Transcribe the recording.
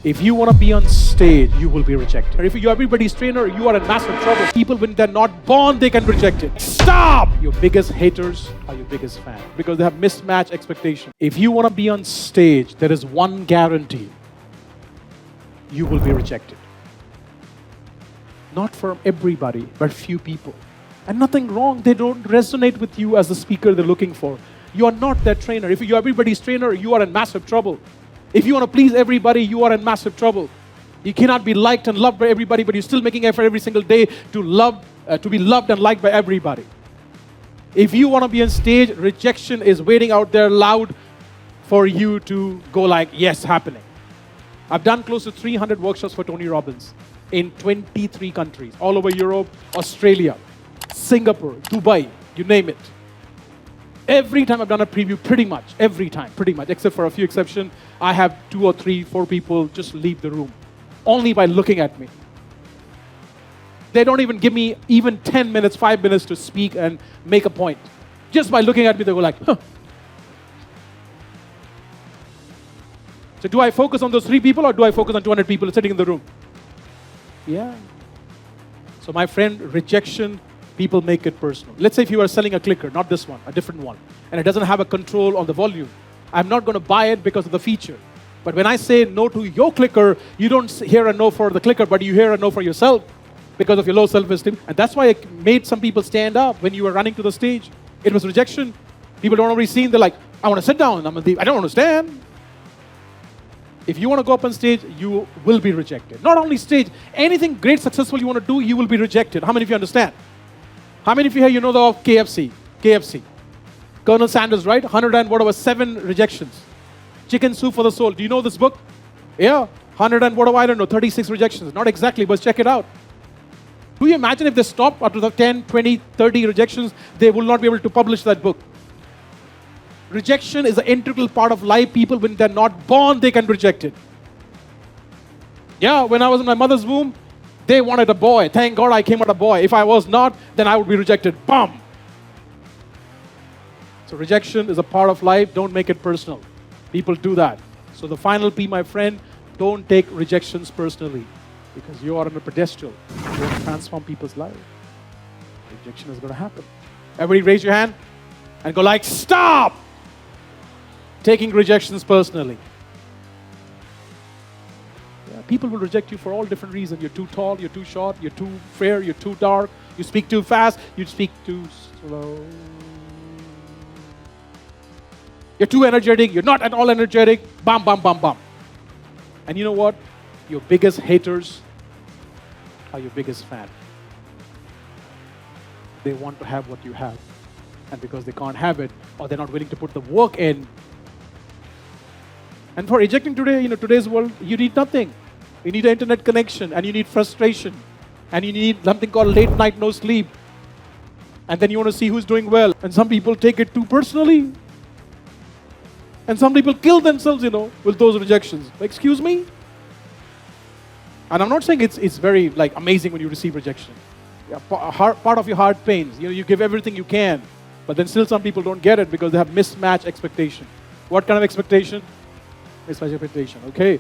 If you want to be on stage, you will be rejected. If you're everybody's trainer, you are in massive trouble. People, when they're not born, they can reject it. Stop! Your biggest haters are your biggest fans because they have mismatched expectations. If you want to be on stage, there is one guarantee. You will be rejected. Not from everybody, but few people. And nothing wrong. They don't resonate with you as the speaker they're looking for. You are not their trainer. If you're everybody's trainer, you are in massive trouble. If you want to please everybody, you are in massive trouble. You cannot be liked and loved by everybody, but you're still making effort every single day to be loved and liked by everybody. If you want to be on stage, rejection is waiting out there loud for you to go like, yes, happening. I've done close to 300 workshops for Tony Robbins in 23 countries, all over Europe, Australia, Singapore, Dubai, you name it. Every time I've done a preview, pretty much, except for a few exceptions, I have 2 or 3, 4 people just leave the room, only by looking at me. They don't even give me even 10 minutes, 5 minutes to speak and make a point. Just by looking at me, they go like, huh. So do I focus on those 3 people or do I focus on 200 people sitting in the room? Yeah. So my friend, rejection, people make it personal. Let's say if you are selling a clicker, not this one, a different one, and it doesn't have a control on the volume. I'm not going to buy it because of the feature. But when I say no to your clicker, you don't hear a no for the clicker, but you hear a no for yourself because of your low self-esteem. And that's why it made some people stand up when you were running to the stage. It was rejection. People don't already see, they're like, I want to sit down, I don't understand. If you want to go up on stage, you will be rejected. Not only stage, anything great, successful you want to do, you will be rejected. How many of you understand? How many of you here, you know the of KFC? KFC. Colonel Sanders, right? 7 rejections. Chicken Soup for the Soul. Do you know this book? Yeah. 36 rejections. Not exactly, but check it out. Do you imagine if they stopped after the 10, 20, 30 rejections, they will not be able to publish that book? Rejection is an integral part of life. People, when they're not born, they can reject it. Yeah, when I was in my mother's womb, they wanted a boy. Thank God I came out a boy. If I was not, then I would be rejected. Bam! So rejection is a part of life. Don't make it personal. People do that. So the final P, my friend, don't take rejections personally because you are on a pedestal. You want to transform people's lives. Rejection is going to happen. Everybody raise your hand and go like, stop taking rejections personally. People will reject you for all different reasons. You're too tall, you're too short, you're too fair, you're too dark, you speak too fast, you speak too slow. You're too energetic, you're not at all energetic, bam, bam, bam, bam. And you know what? Your biggest haters are your biggest fan. They want to have what you have. And because they can't have it, or they're not willing to put the work in. And for rejecting today, today's world, you need nothing. You need an internet connection, and you need frustration, and you need something called late night no sleep. And then you want to see who's doing well. And some people take it too personally. And some people kill themselves, with those rejections. Excuse me? And I'm not saying it's very amazing when you receive rejection. Yeah, part of your heart pains. You give everything you can, but then still some people don't get it because they have mismatched expectation. What kind of expectation? Mismatched expectation, okay.